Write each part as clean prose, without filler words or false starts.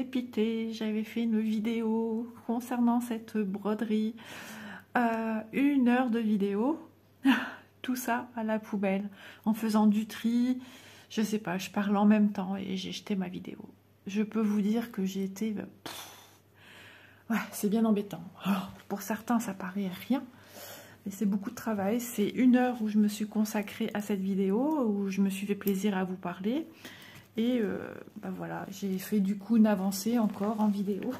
dépitée. J'avais fait une vidéo concernant cette broderie. 1 heure de vidéo. Tout ça à la poubelle. En faisant du tri. Je sais pas, je parle en même temps et j'ai jeté ma vidéo. Je peux vous dire que j'ai été... ouais, c'est bien embêtant. Alors, pour certains, ça paraît rien. Mais c'est beaucoup de travail. C'est 1 heure où je me suis consacrée à cette vidéo. Où je me suis fait plaisir à vous parler. Et voilà, j'ai fait du coup une avancée encore en vidéo.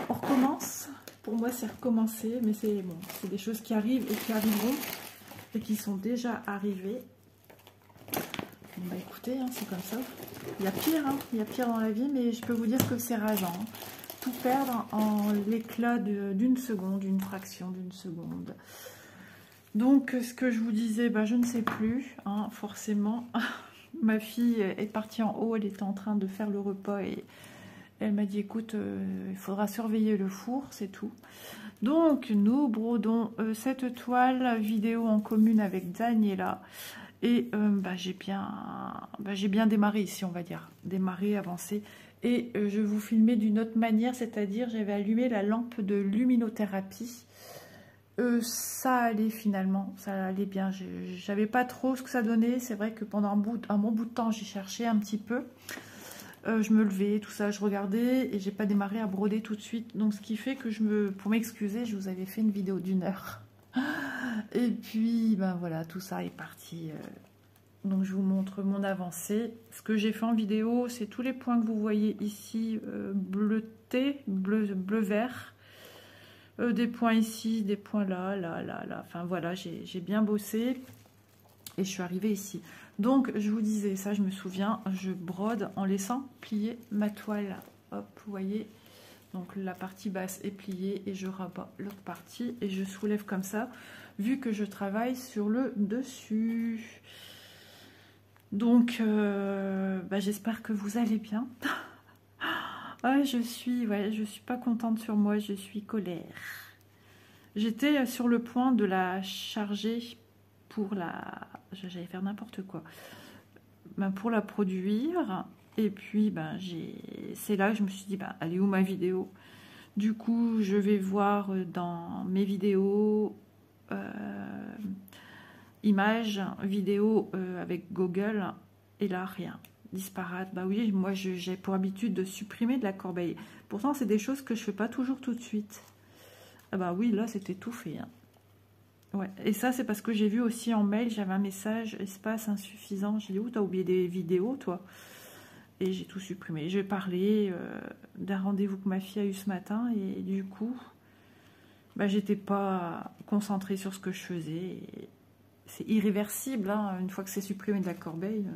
On recommence. Pour moi, c'est recommencer. Mais c'est bon, c'est des choses qui arrivent et qui arriveront. Et qui sont déjà arrivées. Bon bah écoutez, hein, c'est comme ça. Il y a pire, hein, il y a pire dans la vie, mais je peux vous dire que c'est rageant. Hein. Tout perdre en l'éclat d'une seconde, une fraction d'une seconde. Donc ce que je vous disais, bah, je ne sais plus, hein, forcément. Ma fille est partie en haut, elle était en train de faire le repas et elle m'a dit écoute, il faudra surveiller le four, c'est tout. Donc nous brodons cette toile vidéo en commune avec Daniela. Et j'ai bien démarré ici, on va dire. Démarré, avancé. Et je vous filmais d'une autre manière, c'est-à-dire j'avais allumé la lampe de luminothérapie. Ça allait finalement, ça allait bien. J'avais pas trop ce que ça donnait. C'est vrai que pendant un bon bout de temps, j'ai cherché un petit peu. Je me levais, tout ça, je regardais et j'ai pas démarré à broder tout de suite. Donc ce qui fait que pour m'excuser, je vous avais fait une vidéo d'1 heure. Et puis, ben voilà, tout ça est parti. Donc, je vous montre mon avancée. Ce que j'ai fait en vidéo, c'est tous les points que vous voyez ici, bleuté, bleu-vert. Des points ici, des points là. Enfin, voilà, j'ai bien bossé. Et je suis arrivée ici. Donc, je vous disais, ça, je me souviens, je brode en laissant plier ma toile. Hop, vous voyez. Donc la partie basse est pliée et je rabats l'autre partie et je soulève comme ça, vu que je travaille sur le dessus. Donc j'espère que vous allez bien. Je suis pas contente sur moi, je suis colère. J'étais sur le point de la charger pour j'allais faire n'importe quoi. Pour la produire. Et puis, c'est là que je me suis dit, elle est où ma vidéo? Du coup, je vais voir dans mes vidéos, images, vidéos avec Google. Et là, rien. Disparate. Bah oui, moi, j'ai pour habitude de supprimer de la corbeille. Pourtant, c'est des choses que je fais pas toujours tout de suite. Ah bah oui, là, c'était tout fait. Hein. Ouais. Et ça, c'est parce que j'ai vu aussi en mail, j'avais un message, espace insuffisant. J'ai dit, où t'as oublié des vidéos, toi? Et j'ai tout supprimé. Je vais parler d'un rendez-vous que ma fille a eu ce matin. Et du coup, j'étais pas concentrée sur ce que je faisais. C'est irréversible, hein, une fois que c'est supprimé de la corbeille.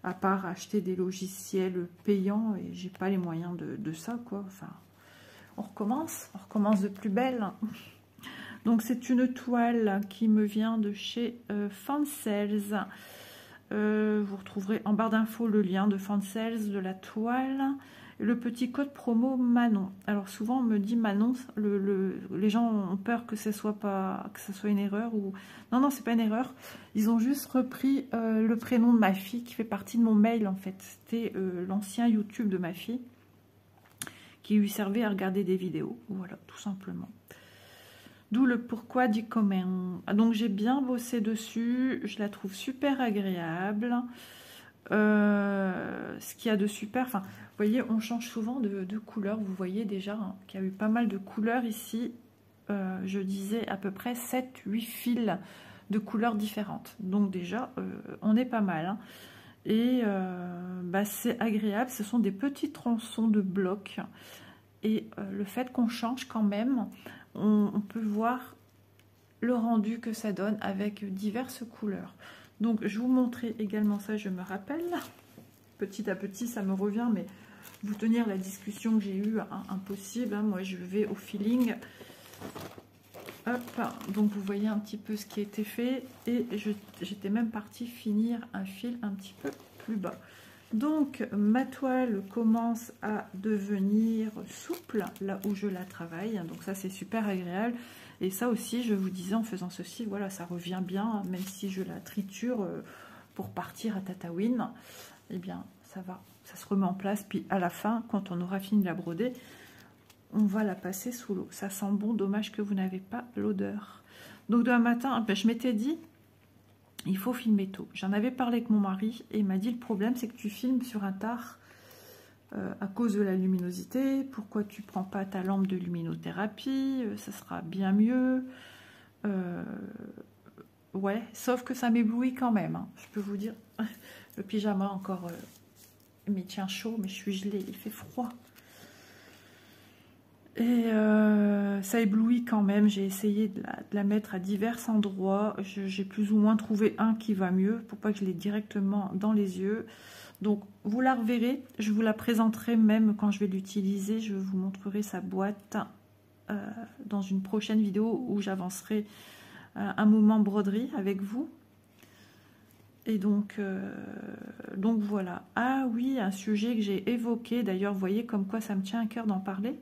À part acheter des logiciels payants. Et j'ai pas les moyens de ça, quoi. Enfin, on recommence de plus belle. Donc, c'est une toile qui me vient de chez Fancels. Vous retrouverez en barre d'infos le lien de Fancels, de la toile, et le petit code promo Manon. Alors souvent on me dit Manon, les gens ont peur que ce soit une erreur ou non, c'est pas une erreur. Ils ont juste repris le prénom de ma fille qui fait partie de mon mail en fait. C'était l'ancien YouTube de ma fille qui lui servait à regarder des vidéos. Voilà, tout simplement. D'où le pourquoi du comment. Donc j'ai bien bossé dessus, je la trouve super agréable. Ce qu'il y a de super, enfin, vous voyez, on change souvent de couleur. Vous voyez déjà hein, qu'il y a eu pas mal de couleurs ici. Je disais à peu près 7-8 fils de couleurs différentes. Donc déjà, on est pas mal. Hein. Et c'est agréable. Ce sont des petits tronçons de blocs. Et le fait qu'on change quand même, on peut voir le rendu que ça donne avec diverses couleurs. Donc je vous montrais également ça, je me rappelle. Petit à petit, ça me revient, mais vous tenir la discussion que j'ai eue, hein, impossible. Hein, moi, je vais au feeling. Hop, donc vous voyez un petit peu ce qui a été fait. Et j'étais même partie finir un fil un petit peu plus bas. Donc ma toile commence à devenir souple là où je la travaille, donc ça c'est super agréable. Et ça aussi, je vous disais en faisant ceci, voilà, ça revient bien, même si je la triture pour partir à Tataouine, eh bien ça va ça se remet en place. Puis à la fin, quand on aura fini de la broder, on va la passer sous l'eau. Ça sent bon, dommage que vous n'avez pas l'odeur. Donc demain matin, ben, je m'étais dit, il faut filmer tôt. J'en avais parlé avec mon mari et il m'a dit, le problème c'est que tu filmes sur un tard à cause de la luminosité. Pourquoi tu prends pas ta lampe de luminothérapie? Ça sera bien mieux. Ouais, sauf que ça m'éblouit quand même, hein. Je peux vous dire, le pyjama encore, il me tient chaud, mais je suis gelée, il fait froid. Et ça éblouit quand même. J'ai essayé de la mettre à divers endroits. J'ai plus ou moins trouvé un qui va mieux pour pas que je l'ai directement dans les yeux. Donc vous la reverrez. Je vous la présenterai même quand je vais l'utiliser. Je vous montrerai sa boîte dans une prochaine vidéo où j'avancerai un moment broderie avec vous. Et donc voilà. Ah oui, un sujet que j'ai évoqué. D'ailleurs, vous voyez comme quoi ça me tient à cœur d'en parler.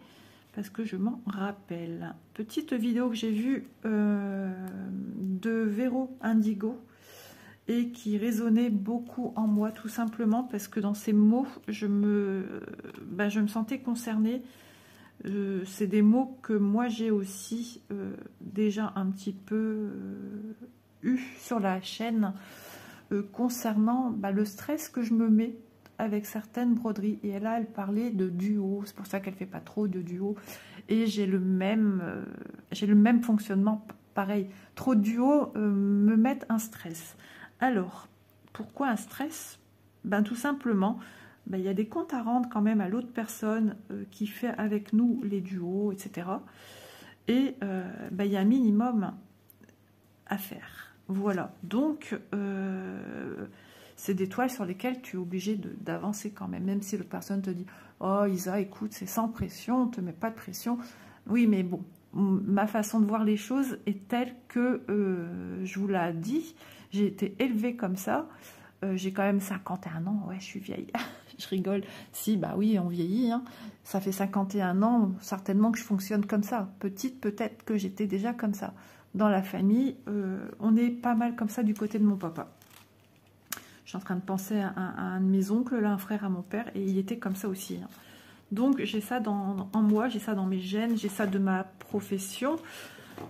Parce que je m'en rappelle. Petite vidéo que j'ai vue de Véro Indigo et qui résonnait beaucoup en moi, tout simplement parce que dans ces mots, je me sentais concernée. C'est des mots que moi j'ai aussi déjà un petit peu eu sur la chaîne concernant le stress que je me mets avec certaines broderies. Et là, elle parlait de duo. C'est pour ça qu'elle fait pas trop de duo. Et j'ai le même fonctionnement. Pareil, trop de duo me mettent un stress. Alors, pourquoi un stress? Tout simplement, il y a des comptes à rendre quand même à l'autre personne qui fait avec nous les duos, etc. Et il y a un minimum à faire. Voilà. Donc, c'est des toiles sur lesquelles tu es obligé d'avancer quand même. Même si l'autre personne te dit « Oh Isa, écoute, c'est sans pression, on ne te met pas de pression. » Oui, mais bon, ma façon de voir les choses est telle que, je vous l'ai dit, j'ai été élevée comme ça. J'ai quand même 51 ans, ouais, je suis vieille. Je rigole. Si, bah oui, on vieillit. Hein. Ça fait 51 ans, certainement que je fonctionne comme ça. Petite, peut-être que j'étais déjà comme ça. Dans la famille, on est pas mal comme ça du côté de mon papa. Je suis en train de penser à un de mes oncles, là, un frère à mon père, et il était comme ça aussi. Hein. Donc, j'ai ça en moi, j'ai ça dans mes gènes, j'ai ça de ma profession.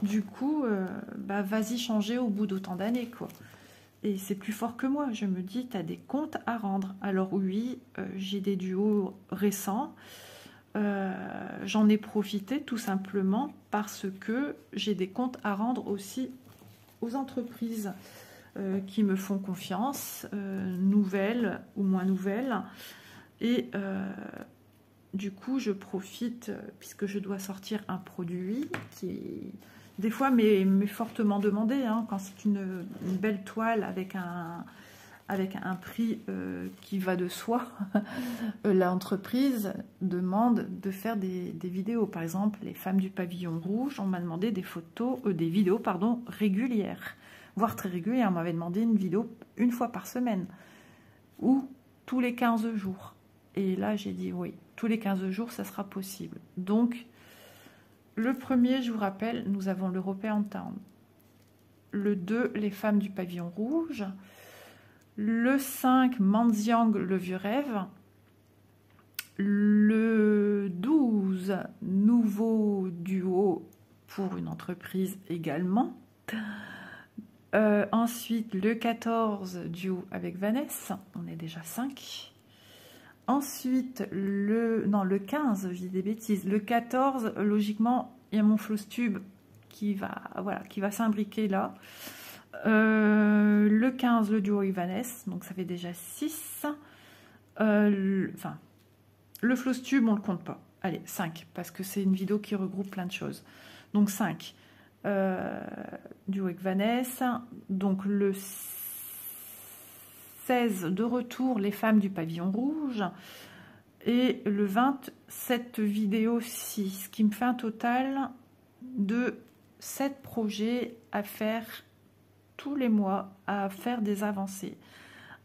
Du coup, vas-y changer au bout d'autant d'années, quoi. Et c'est plus fort que moi. Je me dis, tu as des comptes à rendre. Alors oui, j'ai des duos récents. J'en ai profité tout simplement parce que j'ai des comptes à rendre aussi aux entreprises qui me font confiance, nouvelles ou moins nouvelles. Et du coup, je profite, puisque je dois sortir un produit qui, des fois, m'est fortement demandé. Hein, quand c'est une belle toile avec un prix qui va de soi, l'entreprise demande de faire des vidéos. Par exemple, les femmes du pavillon rouge, on m'a demandé des vidéos régulières, voire très régulières. On m'avait demandé une vidéo une fois par semaine ou tous les 15 jours. Et là, j'ai dit oui, tous les 15 jours, ça sera possible. Donc, le premier, je vous rappelle, nous avons l'European Town. Le 2, les femmes du pavillon rouge. Le 5, Manziang, le vieux rêve. Le 12, nouveau duo pour une entreprise également. Ensuite, le 14, duo avec Vanessa. On est déjà 5. Ensuite, le 15, je dis des bêtises. Le 14, logiquement, il y a mon floss tube qui va s'imbriquer là. Le 15, le duo avec Vanessa, donc ça fait déjà 6. Le floss tube, on ne le compte pas. Allez, 5, parce que c'est une vidéo qui regroupe plein de choses. Donc 5. Duo avec Vanessa. Donc le 16, de retour, les femmes du pavillon rouge. Et le 20, cette vidéo-ci, ce qui me fait un total de 7 projets à faire tous les mois, à faire des avancées.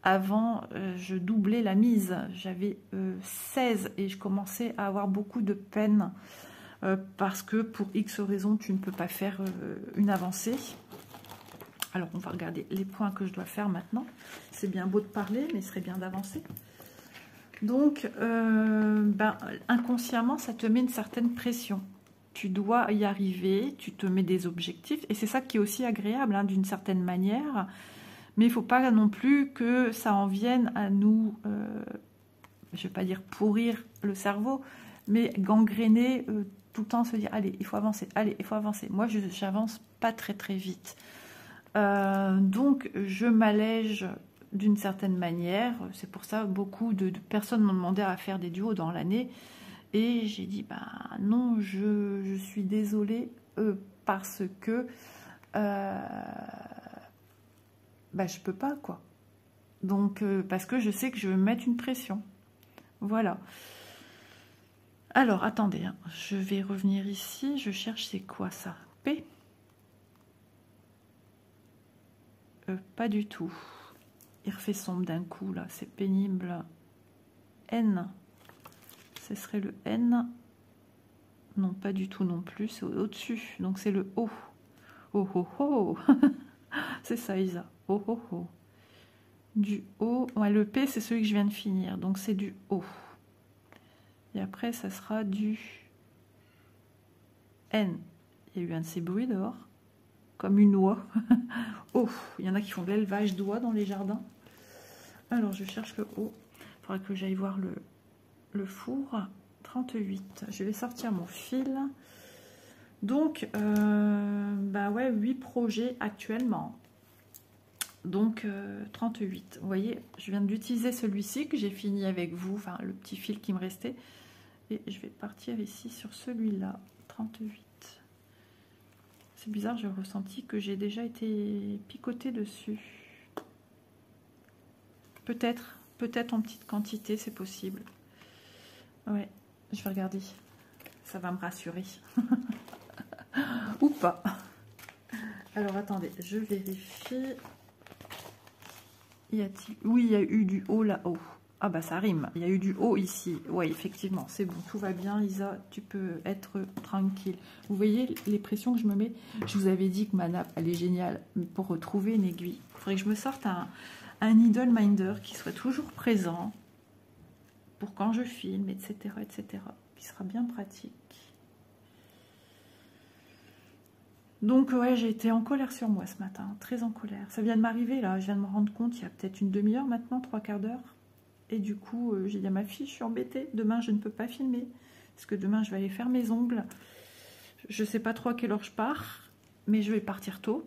Avant, je doublais la mise. J'avais 16 et je commençais à avoir beaucoup de peine parce que pour X raisons, tu ne peux pas faire une avancée. Alors, on va regarder les points que je dois faire maintenant. C'est bien beau de parler, mais il serait bien d'avancer. Donc, inconsciemment, ça te met une certaine pression. Tu dois y arriver, tu te mets des objectifs, et c'est ça qui est aussi agréable, hein, d'une certaine manière. Mais il ne faut pas non plus que ça en vienne à nous, je ne vais pas dire pourrir le cerveau, mais gangréner tout le temps, se dire, allez, il faut avancer, allez, il faut avancer. Moi, je n'avance pas très très vite. Donc, je m'allège d'une certaine manière. C'est pour ça beaucoup de personnes m'ont demandé à faire des duos dans l'année. Et j'ai dit, bah non, je suis désolée parce que je peux pas, quoi. Donc, parce que je sais que je vais me mettre une pression. Voilà. Alors, attendez, hein, je vais revenir ici. Je cherche, c'est quoi ça? P? Pas du tout. Il refait sombre d'un coup, là. C'est pénible. N. Ce serait le N. Non, pas du tout non plus. C'est au-dessus. Donc, c'est le O. Oh, oh, oh. C'est ça, Isa. Oh, oh, oh. Du O. Ouais, le P, c'est celui que je viens de finir. Donc, c'est du O. Et après, ça sera du N. Il y a eu un de ces bruits dehors. Comme une oie. Oh, il y en a qui font de l'élevage d'oies dans les jardins. Alors, je cherche le O. Il faudra que j'aille voir le four. 38. Je vais sortir mon fil. Donc, ouais, 8 projets actuellement. Donc, 38. Vous voyez, je viens d'utiliser celui-ci que j'ai fini avec vous. Enfin, le petit fil qui me restait. Et je vais partir ici sur celui-là. 38. C'est bizarre, j'ai ressenti que j'ai déjà été picotée dessus. Peut-être en petite quantité, c'est possible. Ouais, je vais regarder. Ça va me rassurer. Ou pas. Alors, attendez, je vérifie. Y a-t-il... Oui, il y a eu du haut là-haut. Ah bah ça rime, il y a eu du haut ici. Oui, effectivement, c'est bon, tout va bien, Isa, tu peux être tranquille. Vous voyez les pressions que je me mets? Je vous avais dit que ma nappe, elle est géniale pour retrouver une aiguille. Il faudrait que je me sorte un needle minder qui soit toujours présent pour quand je filme, etc., etc., qui sera bien pratique. Donc ouais, j'ai été en colère sur moi ce matin, très en colère. Ça vient de m'arriver là, je viens de me rendre compte il y a peut-être une demi-heure maintenant, 3/4 d'heure. Et du coup, j'ai dit à ma fille, je suis embêtée. Demain, je ne peux pas filmer. Parce que demain, je vais aller faire mes ongles. Je ne sais pas trop à quelle heure je pars. Mais je vais partir tôt.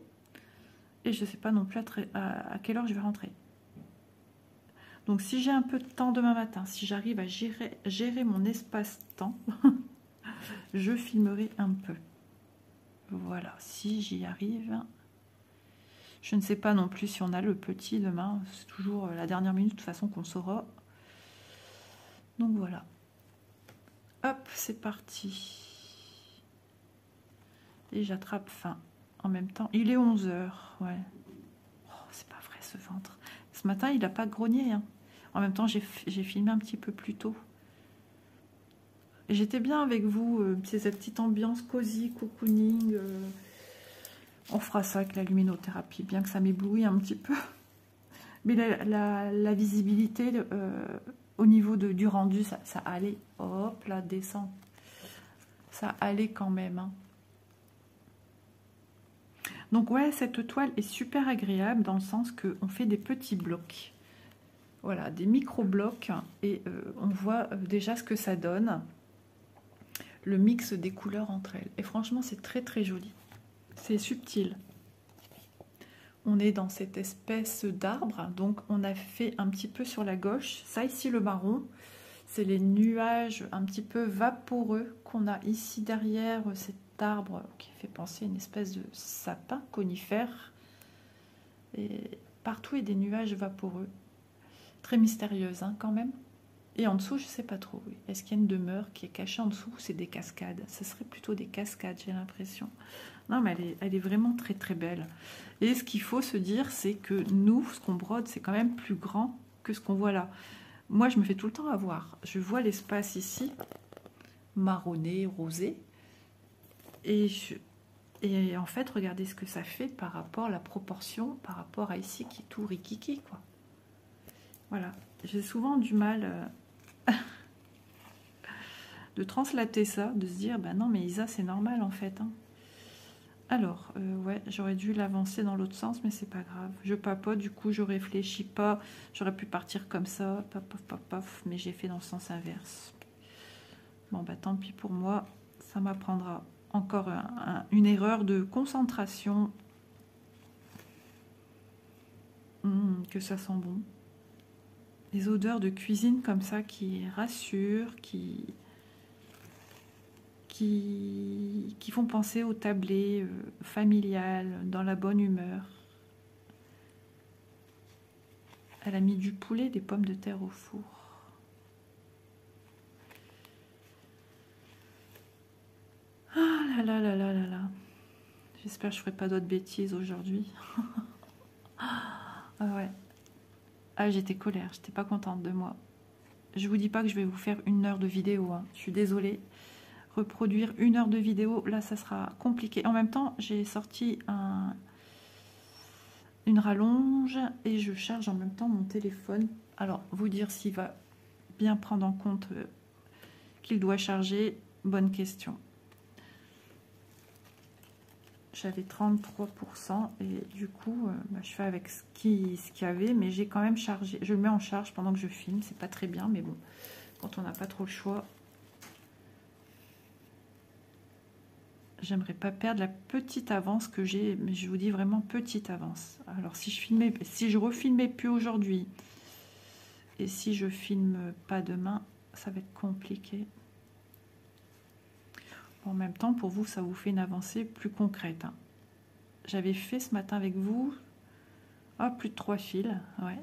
Et je ne sais pas non plus à quelle heure je vais rentrer. Donc, si j'ai un peu de temps demain matin, si j'arrive à gérer mon espace-temps, je filmerai un peu. Voilà, si j'y arrive. Je ne sais pas non plus si on a le petit demain. C'est toujours la dernière minute de toute façon qu'on saura. Donc voilà. Hop, c'est parti. Et j'attrape faim. En même temps, il est 11 h. Ouais. Oh, c'est pas vrai ce ventre. Ce matin, il n'a pas grogné. Hein. En même temps, j'ai filmé un petit peu plus tôt. J'étais bien avec vous. C'est cette petite ambiance cosy, cocooning. On fera ça avec la luminothérapie, bien que ça m'éblouit un petit peu. Mais la visibilité, au niveau du rendu, ça allait. Hop, là, descend. Ça allait quand même. Hein. Donc ouais, cette toile est super agréable dans le sens qu'on fait des petits blocs. Voilà, des micro-blocs. Et on voit déjà ce que ça donne. Le mix des couleurs entre elles. Et franchement, c'est très très joli. C'est subtil. On est dans cette espèce d'arbre. Donc, on a fait un petit peu sur la gauche. Ça, ici, le marron, c'est les nuages un petit peu vaporeux qu'on a ici derrière cet arbre qui fait penser à une espèce de sapin conifère. Et partout, il y a des nuages vaporeux. Très mystérieuse, hein, quand même. Et en dessous, je ne sais pas trop. Oui. Est-ce qu'il y a une demeure qui est cachée en dessous? C'est des cascades. Ce serait plutôt des cascades, j'ai l'impression. Non, mais elle est vraiment très très belle. Et ce qu'il faut se dire, c'est que nous, ce qu'on brode, c'est quand même plus grand que ce qu'on voit là. Moi, je me fais tout le temps avoir. Je vois l'espace ici, marronné, rosé. Et en fait, regardez ce que ça fait par rapport à la proportion, par rapport à ici qui est tout rikiki, quoi. Voilà. J'ai souvent du mal De translater ça, de se dire, ben non, mais Isa, c'est normal en fait. Hein. Alors, ouais, j'aurais dû l'avancer dans l'autre sens, mais c'est pas grave. Je papote, du coup, je réfléchis pas. J'aurais pu partir comme ça, paf, paf, paf, paf, mais j'ai fait dans le sens inverse. Bon, bah tant pis pour moi, ça m'apprendra encore une erreur de concentration. Que ça sent bon. Des odeurs de cuisine comme ça qui rassurent, qui font penser au tablé familial, dans la bonne humeur. Elle a mis du poulet, des pommes de terre au four. Ah là là là là là là. J'espère que je ne ferai pas d'autres bêtises aujourd'hui. Ah ouais. Ah, j'étais colère, j'étais pas contente de moi. Je vous dis pas que je vais vous faire 1 heure de vidéo, hein. Je suis désolée. Reproduire 1 heure de vidéo, là ça sera compliqué. En même temps, j'ai sorti une rallonge et je charge en même temps mon téléphone. Alors, vous dire s'il va bien prendre en compte qu'il doit charger, bonne question. J'avais 33% et du coup, bah, je fais avec ce qu'il y avait, mais j'ai quand même chargé. Je le mets en charge pendant que je filme, c'est pas très bien, mais bon, quand on n'a pas trop le choix. J'aimerais pas perdre la petite avance que j'ai, mais je vous dis vraiment petite avance. Alors si je refilmais plus aujourd'hui et si je filme pas demain, ça va être compliqué. En même temps, pour vous, ça vous fait une avancée plus concrète. Hein. J'avais fait ce matin avec vous, plus de 3 fils, ouais.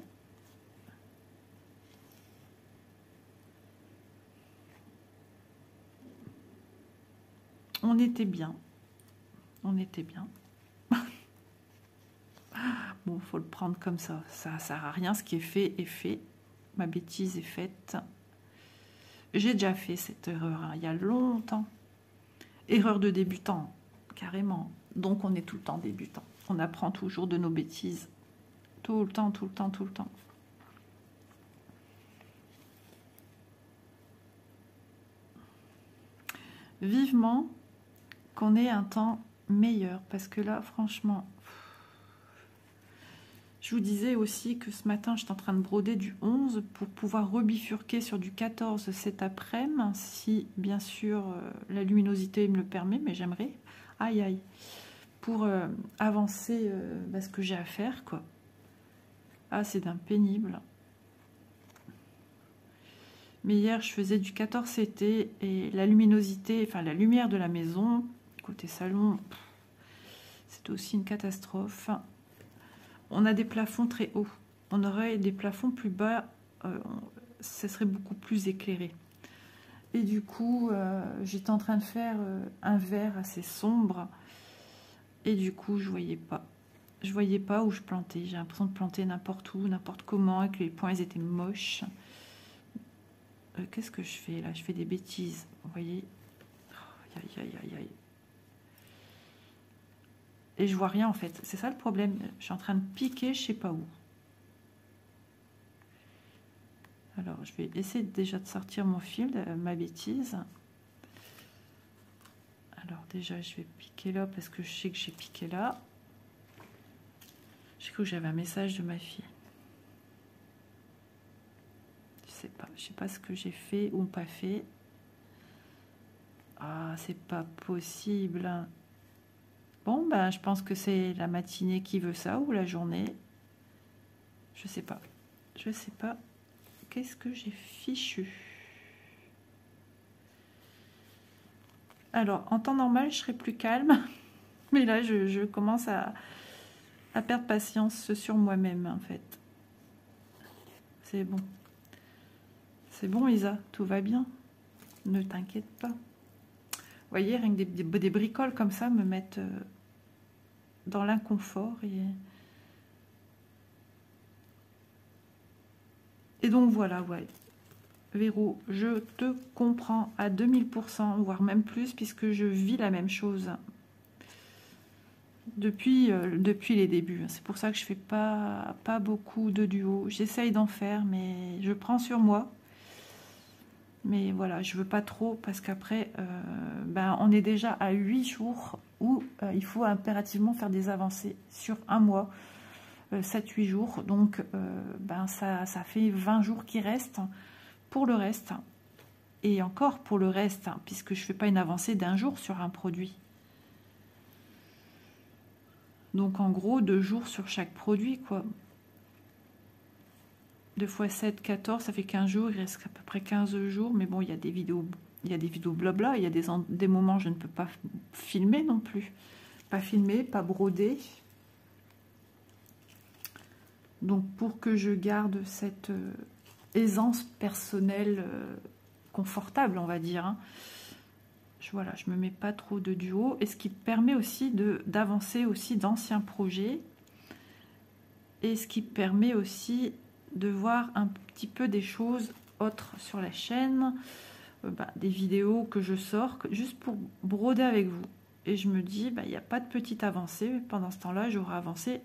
On était bien. On était bien. Bon, faut le prendre comme ça. Ça sert à rien. Ce qui est fait est fait. Ma bêtise est faite. J'ai déjà fait cette erreur hein, il y a longtemps. Erreur de débutant, carrément. Donc on est tout le temps débutant. On apprend toujours de nos bêtises. Tout le temps, tout le temps, tout le temps. Vivement qu'on ait un temps meilleur. Parce que là, franchement... Je vous disais aussi que ce matin, j'étais en train de broder du 11 pour pouvoir rebifurquer sur du 14 cet après-midi, si bien sûr la luminosité me le permet, mais j'aimerais, aïe aïe, pour avancer ce que j'ai à faire, quoi. Ah, c'est d'un pénible. Mais hier, je faisais du 14 CT et la luminosité, enfin la lumière de la maison, côté salon, c'était aussi une catastrophe. On a des plafonds très hauts. On aurait des plafonds plus bas, ça serait beaucoup plus éclairé. Et du coup, j'étais en train de faire un vert assez sombre. Et du coup, je voyais pas. Je voyais pas où je plantais. J'ai l'impression de planter n'importe où, n'importe comment, et que les points ils étaient moches. Qu'est-ce que je fais là? Je fais des bêtises. Vous voyez? Aïe, aïe, aïe, aïe. Et je vois rien en fait. C'est ça le problème. Je suis en train de piquer, je sais pas où. Alors, je vais essayer déjà de sortir mon fil, ma bêtise. Alors déjà, je vais piquer là parce que je sais que j'ai piqué là. J'ai cru que j'avais un message de ma fille. Je sais pas ce que j'ai fait ou pas fait. Ah, c'est pas possible. Bon, ben, je pense que c'est la matinée qui veut ça ou la journée. Je sais pas. Je sais pas. Qu'est-ce que j'ai fichu? Alors, en temps normal, je serais plus calme. Mais là, je commence à perdre patience sur moi-même, en fait. C'est bon. C'est bon, Isa, tout va bien. Ne t'inquiète pas. Vous voyez, rien que des bricoles comme ça me mettent dans l'inconfort. Et donc, voilà, ouais. Véro, je te comprends à 2000%, voire même plus, puisque je vis la même chose depuis les débuts. C'est pour ça que je fais pas beaucoup de duos. J'essaye d'en faire, mais je prends sur moi. Mais voilà, je veux pas trop parce qu'après, ben, on est déjà à 8 jours où il faut impérativement faire des avancées sur un mois, 7-8 jours. Donc, ben, ça fait 20 jours qui restent pour le reste. Et encore pour le reste, hein, puisque je fais pas une avancée d'un jour sur un produit. Donc, en gros, 2 jours sur chaque produit, quoi. 2 fois 7, 14, ça fait 15 jours, il reste à peu près 15 jours, mais bon, il y a des vidéos blabla, il y a des moments où je ne peux pas filmer non plus. Pas filmer, pas broder. Donc pour que je garde cette aisance personnelle confortable, on va dire, hein, voilà, je me mets pas trop de duo, et ce qui permet aussi d'avancer aussi d'anciens projets, et ce qui permet aussi de voir un petit peu des choses autres sur la chaîne, des vidéos que je sors juste pour broder avec vous. Et je me dis, il n'y a pas de petite avancée. Pendant ce temps-là, j'aurai avancé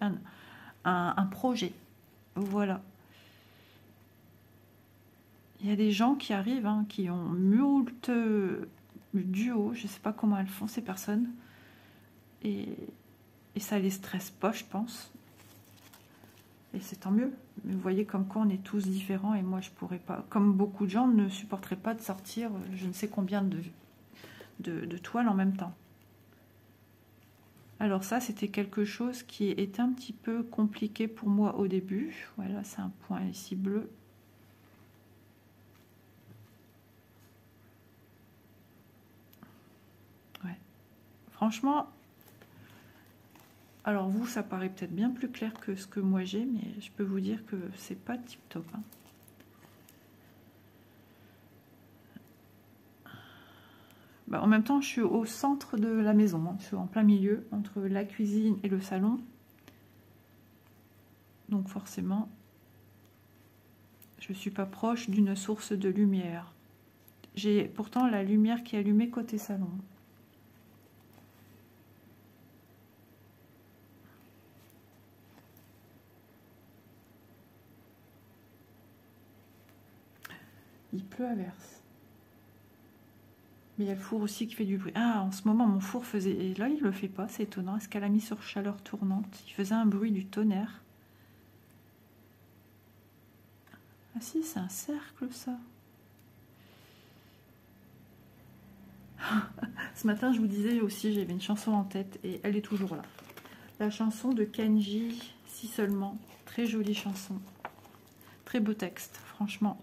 un projet. Voilà. Il y a des gens qui arrivent, hein, qui ont moult duos. Je ne sais pas comment elles font, ces personnes. Et ça les stresse pas, je pense. Et c'est tant mieux. Mais vous voyez comme quoi on est tous différents, et moi je pourrais pas, comme beaucoup de gens ne supporteraient pas de sortir je ne sais combien de toiles en même temps. Alors ça, c'était quelque chose qui était un petit peu compliqué pour moi au début. Voilà, c'est un point ici bleu. Ouais. Franchement, alors vous, ça paraît peut-être bien plus clair que ce que moi j'ai, mais je peux vous dire que c'est pas tip top, hein. En même temps, je suis au centre de la maison, hein. Je suis en plein milieu, entre la cuisine et le salon. Donc forcément, je ne suis pas proche d'une source de lumière. J'ai pourtant la lumière qui est allumée côté salon. Il pleut à verse. Mais il y a le four aussi qui fait du bruit. Ah, en ce moment, mon four faisait... Et là, il ne le fait pas, c'est étonnant. Est-ce qu'elle a mis sur chaleur tournante? Il faisait un bruit du tonnerre. Ah si, c'est un cercle, ça. Ce matin, je vous disais aussi, j'avais une chanson en tête et elle est toujours là. La chanson de Kenji, Si seulement. Très jolie chanson. Très beau texte, franchement.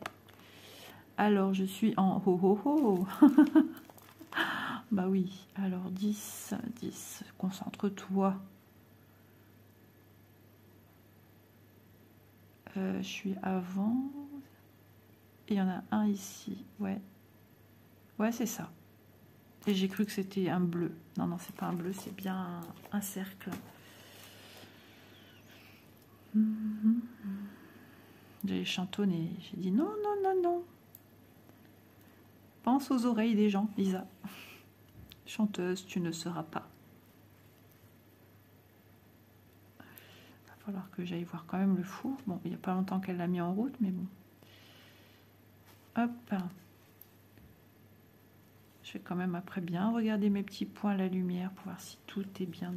Alors, je suis en ho ho ho. Bah oui, alors 10, 10, concentre-toi. Je suis avant. Et il y en a un ici, ouais. Ouais, c'est ça. Et j'ai cru que c'était un bleu. Non, non, c'est pas un bleu, c'est bien un cercle. J'ai chantonné, j'ai dit non, non, non, non. Pense aux oreilles des gens, Lisa. Chanteuse, tu ne seras pas. Il va falloir que j'aille voir quand même le four. Bon, il n'y a pas longtemps qu'elle l'a mis en route, mais bon. Hop. Je vais quand même après bien regarder mes petits points à la lumière pour voir si tout est bien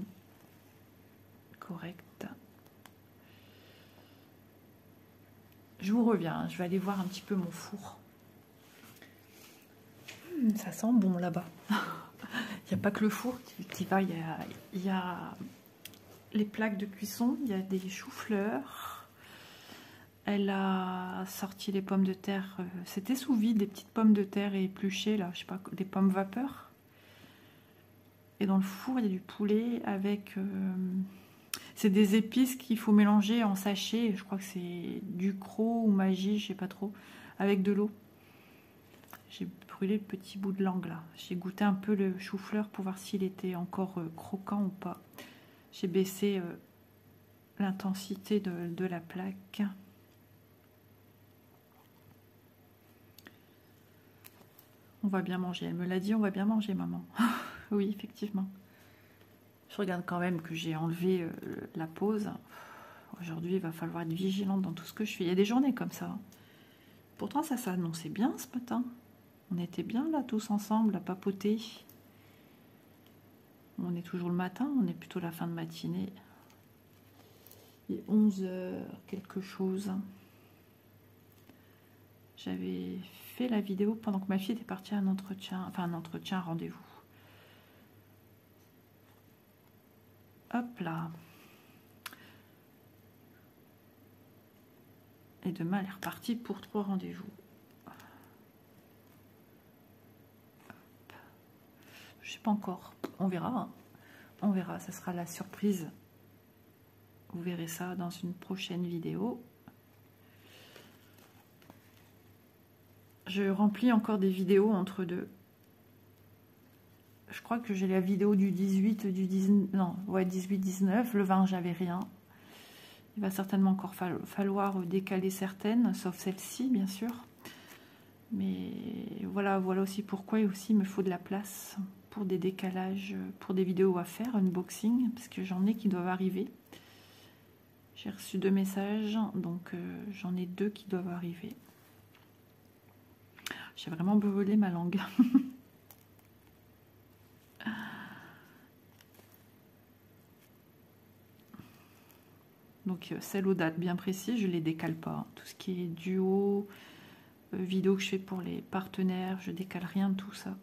correct. Je vous reviens, je vais aller voir un petit peu mon four. Ça sent bon là-bas. Il n'y a pas que le four qui va, il y a les plaques de cuisson, il y a des choux-fleurs. Elle a sorti les pommes de terre, c'était sous vide, des petites pommes de terre épluchées, là, je sais pas, des pommes vapeur. Et dans le four, il y a du poulet avec... c'est des épices qu'il faut mélanger en sachet, je crois que c'est Ducros ou Magie, je sais pas trop, avec de l'eau. J'ai brûlé le petit bout de langue là. J'ai goûté un peu le chou-fleur pour voir s'il était encore croquant ou pas. J'ai baissé l'intensité de la plaque. On va bien manger. Elle me l'a dit, on va bien manger, maman. Oui, effectivement. Je regarde quand même que j'ai enlevé la pause. Aujourd'hui, il va falloir être vigilante dans tout ce que je fais. Il y a des journées comme ça. Pourtant, ça s'annonçait bien ce matin. On était bien là tous ensemble à papoter. On est toujours le matin, on est plutôt la fin de matinée. Il est 11 h quelque chose. J'avais fait la vidéo pendant que ma fille était partie à un entretien, enfin un entretien, un rendez-vous. Hop là. Et demain, elle est repartie pour 3 rendez-vous. Je sais pas encore. On verra. Hein. On verra. Ça sera la surprise. Vous verrez ça dans une prochaine vidéo. Je remplis encore des vidéos entre deux. Je crois que j'ai la vidéo du 18, du 19... Non, ouais, 18-19. Le 20, j'avais rien. Il va certainement encore falloir décaler certaines, sauf celle-ci, bien sûr. Mais voilà aussi pourquoi il me faut de la place pour des décalages, pour des vidéos à faire, unboxing, parce que j'en ai qui doivent arriver. J'ai reçu 2 messages, donc j'en ai 2 qui doivent arriver. J'ai vraiment brûlé ma langue. Donc celles aux dates bien précises, je ne les décale pas. Tout ce qui est duo, vidéo que je fais pour les partenaires, je décale rien de tout ça.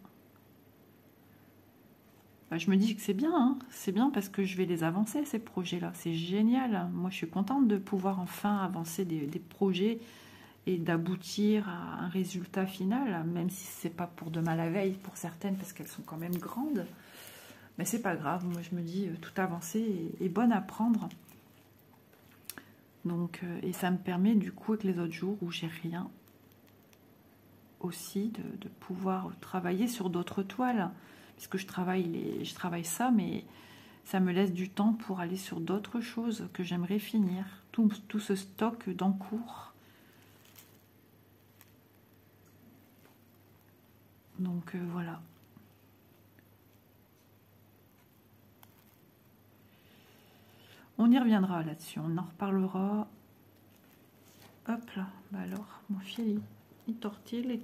Bah, je me dis que c'est bien, hein. C'est bien parce que je vais les avancer ces projets-là. C'est génial. Moi je suis contente de pouvoir enfin avancer des projets et d'aboutir à un résultat final, même si c'est pas pour demain la veille pour certaines parce qu'elles sont quand même grandes. Mais c'est pas grave. Moi je me dis toute avancée est bonne à prendre. Donc, et ça me permet du coup avec les autres jours où j'ai rien aussi de pouvoir travailler sur d'autres toiles, puisque je travaille ça, mais ça me laisse du temps pour aller sur d'autres choses que j'aimerais finir, tout ce stock d'encours. Donc voilà. On y reviendra là-dessus, on en reparlera. Hop là, bah alors, mon fil, il tortille.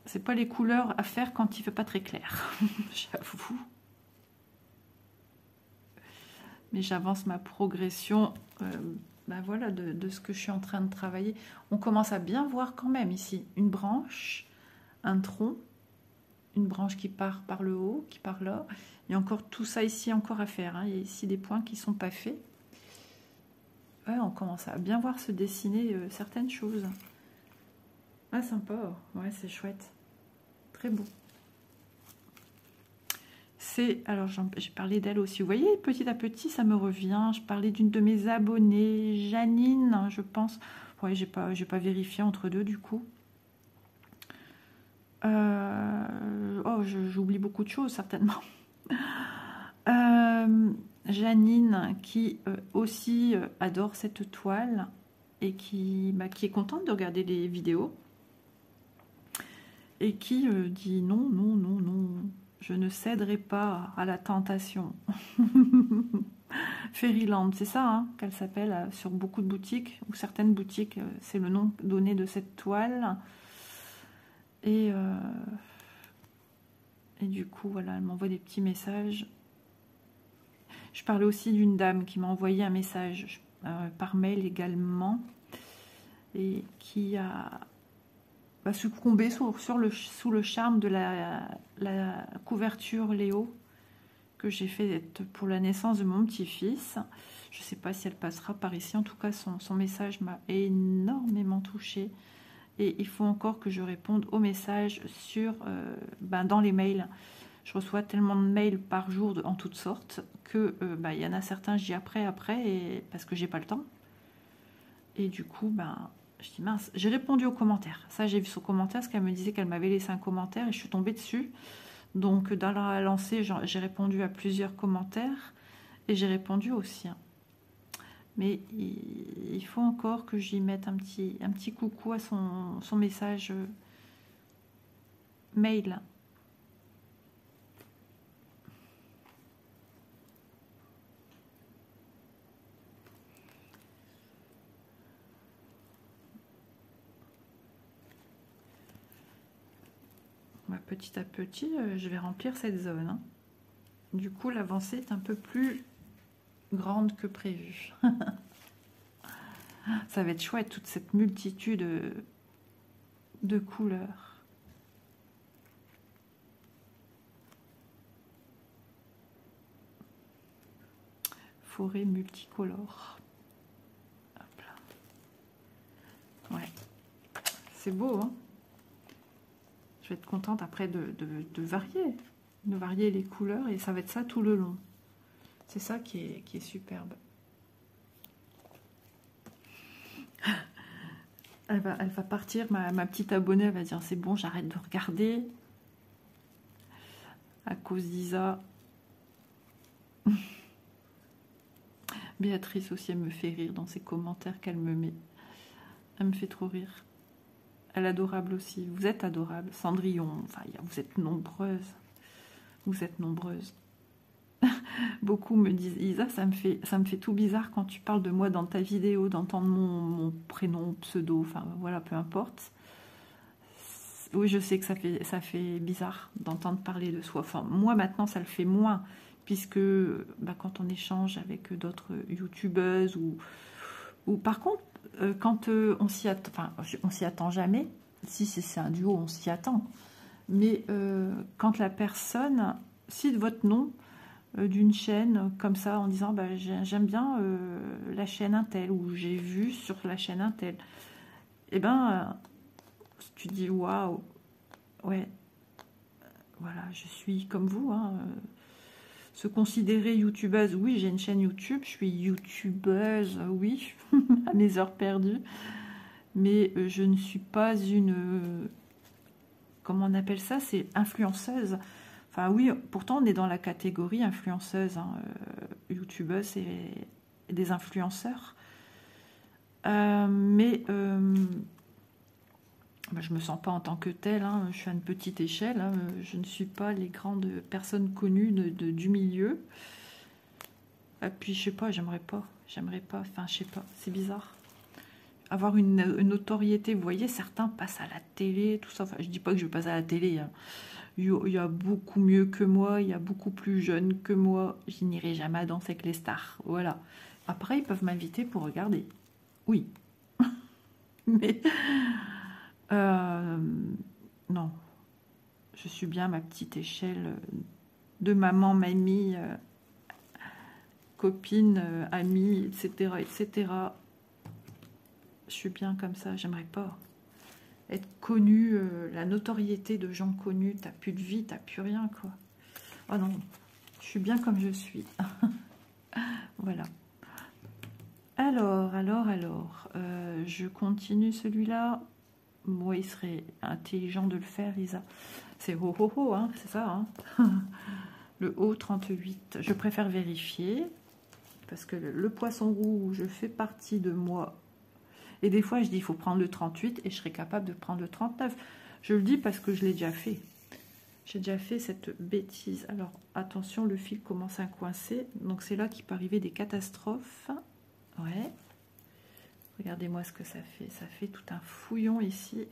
C'est pas les couleurs à faire quand il fait pas très clair, j'avoue. Mais j'avance ma progression, bah voilà, de ce que je suis en train de travailler. On commence à bien voir quand même ici une branche, un tronc, une branche qui part par le haut, qui part là. Il y a encore tout ça ici encore à faire. Hein. Il y a ici des points qui ne sont pas faits. Ouais, on commence à bien voir se dessiner certaines choses. Ah, sympa. Ouais, c'est chouette. Très beau. C'est, alors j'ai parlé d'elle aussi. Vous voyez, petit à petit, ça me revient. Je parlais d'une de mes abonnées, Janine, je pense. Ouais, j'ai pas vérifié entre deux, du coup. Oh, j'oublie beaucoup de choses, certainement. Janine, qui aussi adore cette toile et qui est contente de regarder les vidéos et qui dit non, je ne céderai pas à la tentation. Fairyland, c'est ça hein, qu'elle s'appelle sur beaucoup de boutiques, ou certaines boutiques, c'est le nom donné de cette toile. Et du coup, voilà, elle m'envoie des petits messages. Je parlais aussi d'une dame qui m'a envoyé un message par mail également et qui a succombé sous le charme de la couverture Léo que j'ai faite pour la naissance de mon petit-fils. Je ne sais pas si elle passera par ici. En tout cas, son message m'a énormément touchée. Et il faut encore que je réponde aux messages dans les mails. Je reçois tellement de mails par jour en toutes sortes que y en a certains, je dis après, parce que j'ai pas le temps. Et du coup, je dis mince, j'ai répondu aux commentaires. Ça, j'ai vu son commentaire, parce qu'elle me disait qu'elle m'avait laissé un commentaire et je suis tombée dessus. Donc, dans la lancée, j'ai répondu à plusieurs commentaires et j'ai répondu aussi. Hein. Mais il faut encore que j'y mette un petit coucou à son message mail. petit à petit, je vais remplir cette zone. Hein. Du coup, l'avancée est un peu plus grande que prévu. Ça va être chouette, toute cette multitude de couleurs. Forêt multicolore. Hop là. Ouais, c'est beau, hein. Je vais être contente après de varier les couleurs, et ça va être ça tout le long. C'est ça qui est superbe. Elle va partir, ma petite abonnée, elle va dire c'est bon, j'arrête de regarder à cause d'Isa. Béatrice aussi, elle me fait rire dans ses commentaires qu'elle me met. Elle me fait trop rire. Elle est adorable aussi. Vous êtes adorable. Cendrillon, enfin, vous êtes nombreuses. Vous êtes nombreuses. Beaucoup me disent, Isa, ça me fait tout bizarre quand tu parles de moi dans ta vidéo, d'entendre mon prénom, pseudo, enfin voilà, peu importe. Oui, je sais que ça fait bizarre d'entendre parler de soi. Enfin, moi maintenant, ça le fait moins, puisque quand on échange avec d'autres youtubeuses ou par contre, quand on s'y attend, enfin, on s'y attend jamais. Si c'est un duo, on s'y attend. Mais quand la personne cite votre nom d'une chaîne comme ça en disant j'aime bien la chaîne Intel, ou j'ai vu sur la chaîne Intel, et tu dis waouh, ouais, voilà, je suis comme vous, hein, se considérer youtubeuse, oui, j'ai une chaîne YouTube, je suis youtubeuse, oui, à mes heures perdues, mais je ne suis pas une, comment on appelle ça, c'est influenceuse. Enfin oui, pourtant on est dans la catégorie influenceuse, hein, youtubeuse et des influenceurs. Mais je me sens pas en tant que telle, hein, je suis à une petite échelle, hein, je ne suis pas les grandes personnes connues du milieu. Et puis je sais pas, j'aimerais pas, enfin je sais pas, c'est bizarre. Avoir une notoriété, vous voyez, certains passent à la télé, tout ça, enfin je dis pas que je passe à la télé, hein. Il y a beaucoup mieux que moi, il y a beaucoup plus jeune que moi. Je n'irai jamais danser avec les stars. Voilà. Après, ils peuvent m'inviter pour regarder. Oui. Mais non. Je suis bien à ma petite échelle de maman, mamie, copine, amie, etc., etc. Je suis bien comme ça. J'aimerais pas être connue, la notoriété de gens connus, t'as plus de vie, t'as plus rien, quoi. Oh non, je suis bien comme je suis. Voilà. Alors, je continue celui-là. Moi, il serait intelligent de le faire, Isa. C'est ho ho ho, hein, c'est ça, hein. Le haut 38. Je préfère vérifier, parce que le poisson rouge fait partie de moi. Et des fois, je dis, il faut prendre le 38 et je serais capable de prendre le 39. Je le dis parce que je l'ai déjà fait. J'ai déjà fait cette bêtise. Alors, attention, le fil commence à coincer. Donc, c'est là qu'il peut arriver des catastrophes. Ouais. Regardez-moi ce que ça fait. Ça fait tout un fouillon ici.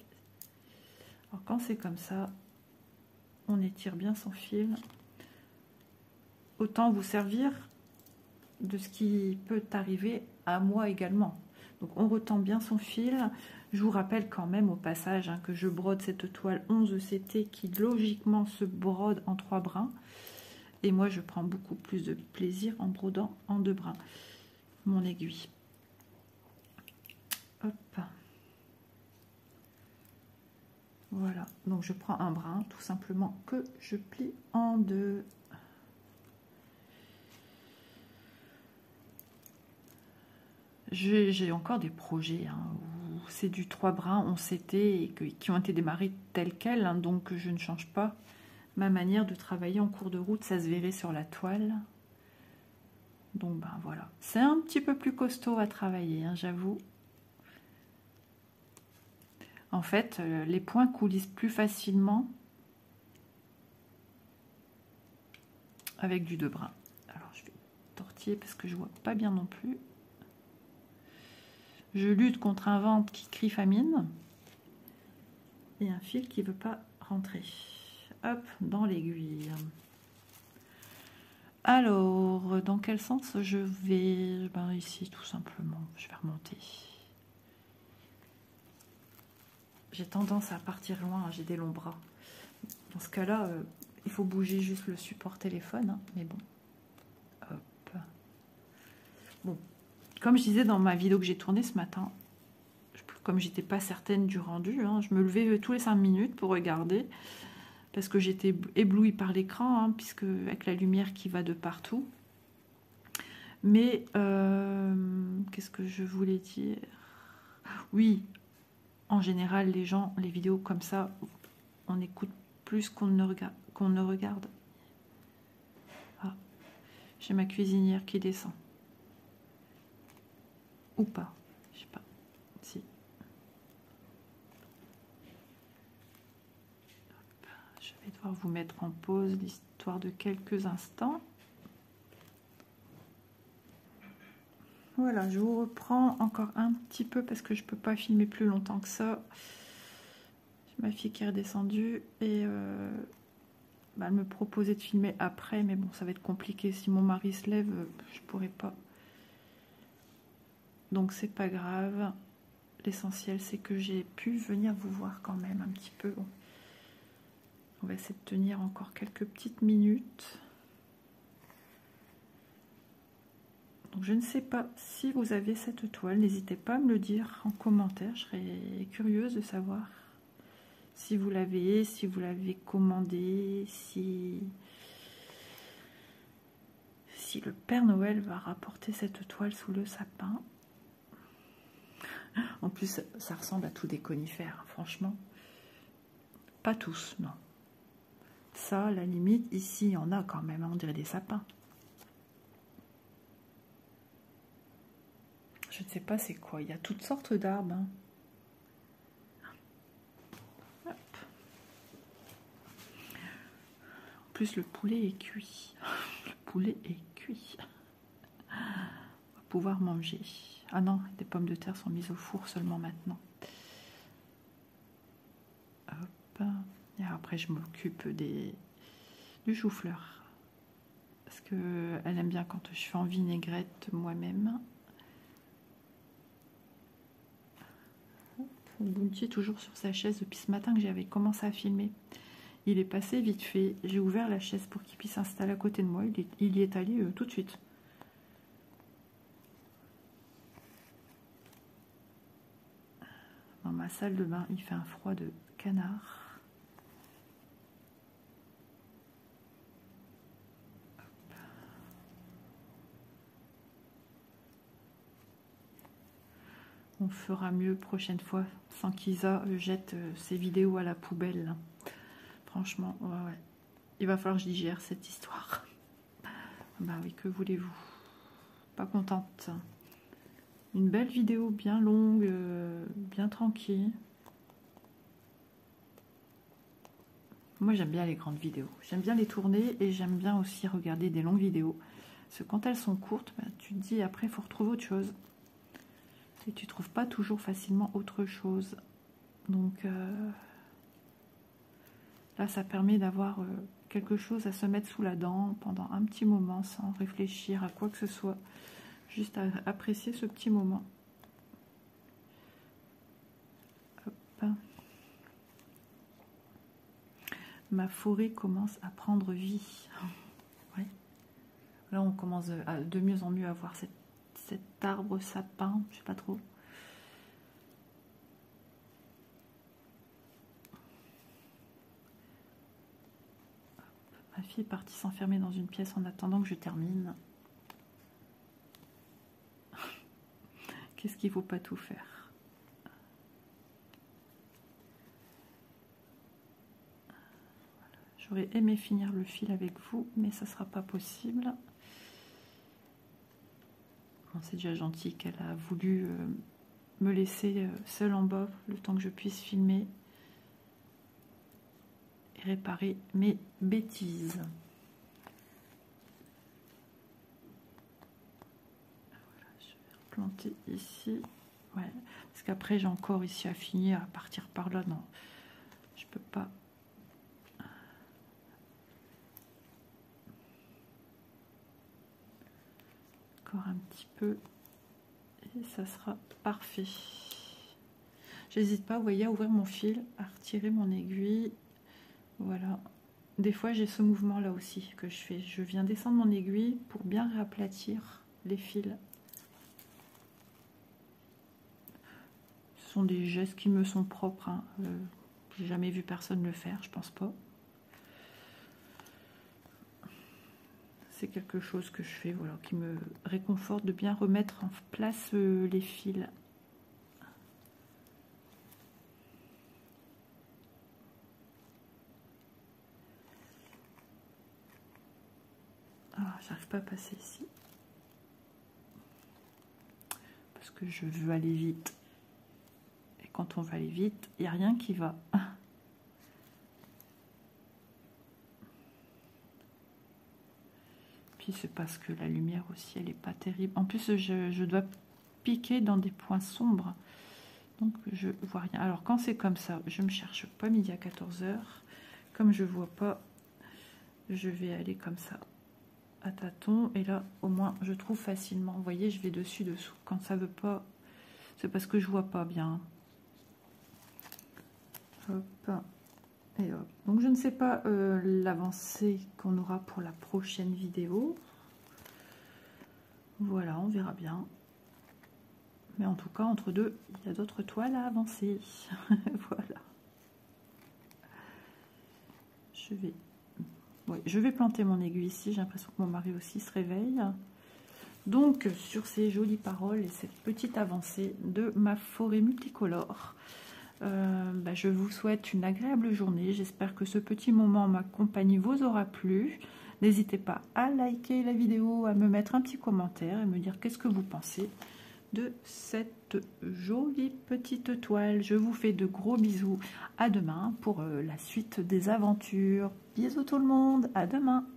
Alors, quand c'est comme ça, on étire bien son fil. Autant vous servir de ce qui peut arriver à moi également. Donc on retend bien son fil. Je vous rappelle quand même au passage, hein, que je brode cette toile 11 CT qui logiquement se brode en 3 brins. Et moi je prends beaucoup plus de plaisir en brodant en 2 brins mon aiguille. Hop. Voilà, donc je prends un brin tout simplement que je plie en 2. J'ai encore des projets, hein, où c'est du 3 brins, on s'était, et qui ont été démarrés tels quels, hein, donc je ne change pas ma manière de travailler en cours de route, ça se verrait sur la toile. Donc voilà, c'est un petit peu plus costaud à travailler, hein, j'avoue. En fait, les points coulissent plus facilement avec du 2 brins. Alors je vais tortiller parce que je vois pas bien non plus. Je lutte contre un ventre qui crie famine et un fil qui ne veut pas rentrer. hop, dans l'aiguille. Alors, dans quel sens je vais? Ben, ici, tout simplement. Je vais remonter. J'ai tendance à partir loin, hein, j'ai des longs bras. Dans ce cas-là, il faut bouger juste le support téléphone, hein, mais bon. Hop. Bon, comme je disais dans ma vidéo que j'ai tournée ce matin, comme j'étais pas certaine du rendu, hein, je me levais tous les 5 minutes pour regarder, parce que j'étais éblouie par l'écran, hein, puisque avec la lumière qui va de partout. Mais, qu'est-ce que je voulais dire? Oui, en général, les gens, les vidéos comme ça, on écoute plus qu'on ne regarde. Ah, j'ai ma cuisinière qui descend. Ou pas, je sais pas. Si. Hop, je vais devoir vous mettre en pause l'histoire de quelques instants. Voilà, je vous reprends encore un petit peu parce que je peux pas filmer plus longtemps que ça. J'ai ma fille qui est redescendue et elle me proposait de filmer après, mais bon, ça va être compliqué. Si mon mari se lève, je pourrais pas. Donc c'est pas grave. L'essentiel, c'est que j'ai pu venir vous voir quand même un petit peu. On va essayer de tenir encore quelques petites minutes. Donc je ne sais pas si vous avez cette toile. N'hésitez pas à me le dire en commentaire. Je serais curieuse de savoir si vous l'avez commandée, si le Père Noël va rapporter cette toile sous le sapin. En plus, ça ressemble à tout des conifères, franchement. Pas tous, non. Ça, à la limite, ici, il y en a quand même, on dirait des sapins. Je ne sais pas c'est quoi, il y a toutes sortes d'arbres. Hein. Hop. En plus, le poulet est cuit. Le poulet est cuit. On va pouvoir manger. Ah non, des pommes de terre sont mises au four seulement maintenant. Hop. Et après, je m'occupe du chou-fleur. Parce qu'elle aime bien quand je fais en vinaigrette moi-même. Bounty est toujours sur sa chaise depuis ce matin que j'avais commencé à filmer. Il est passé vite fait. J'ai ouvert la chaise pour qu'il puisse s'installer à côté de moi. Il y est allé tout de suite. Dans ma salle de bain, il fait un froid de canard. Hop. On fera mieux prochaine fois sans qu'Isa jette ses vidéos à la poubelle. Franchement, ouais. Il va falloir que je digère cette histoire. Bah oui, que voulez-vous? Pas contente. Une belle vidéo bien longue, bien tranquille. Moi j'aime bien les grandes vidéos. J'aime bien les tourner et j'aime bien aussi regarder des longues vidéos. Parce que quand elles sont courtes, bah, tu te dis après il faut retrouver autre chose. Et tu trouves pas toujours facilement autre chose. Donc là ça permet d'avoir quelque chose à se mettre sous la dent pendant un petit moment sans réfléchir à quoi que ce soit. Juste à apprécier ce petit moment. Hop. Ma forêt commence à prendre vie. Ouais. Là, on commence de mieux en mieux à voir cet arbre sapin, je sais pas trop. Ma fille est partie s'enfermer dans une pièce en attendant que je termine. Qu'est-ce qu'il ne faut pas tout faire? Voilà. J'aurais aimé finir le fil avec vous, mais ça ne sera pas possible. Bon, c'est déjà gentil qu'elle a voulu me laisser seule en bas le temps que je puisse filmer et réparer mes bêtises. Planter ici, ouais, parce qu'après j'ai encore ici à finir, à partir par là, non, je peux pas. encore un petit peu et ça sera parfait. J'hésite pas, vous voyez, à ouvrir mon fil, à retirer mon aiguille. Voilà. Des fois, j'ai ce mouvement-là aussi que je fais. Je viens descendre mon aiguille pour bien réaplatir les fils. Ce sont des gestes qui me sont propres. Hein. J'ai jamais vu personne le faire, je pense pas. C'est quelque chose que je fais, voilà, qui me réconforte de bien remettre en place les fils. Ah, j'arrive pas à passer ici. Parce que je veux aller vite. Et quand on va aller vite, il n'y a rien qui va. Puis c'est parce que la lumière aussi, elle n'est pas terrible. En plus, je dois piquer dans des points sombres. Donc je vois rien. Alors quand c'est comme ça, je me cherche pas midi à 14 h. Comme je vois pas, je vais aller comme ça. À tâtons, et là au moins je trouve facilement. Vous voyez, je vais dessus dessous. Quand ça veut pas, c'est parce que je vois pas bien. Hop et hop. Donc je ne sais pas l'avancée qu'on aura pour la prochaine vidéo. Voilà, on verra bien. Mais en tout cas, entre deux, il y a d'autres toiles à avancer. Voilà. Je vais planter mon aiguille ici. J'ai l'impression que mon mari aussi se réveille. Donc, sur ces jolies paroles et cette petite avancée de ma forêt multicolore, je vous souhaite une agréable journée. J'espère que ce petit moment en ma compagnie vous aura plu. N'hésitez pas à liker la vidéo, à me mettre un petit commentaire et me dire qu'est-ce que vous pensez de cette jolie petite toile. Je vous fais de gros bisous. À demain pour la suite des aventures. Bisous tout le monde, à demain.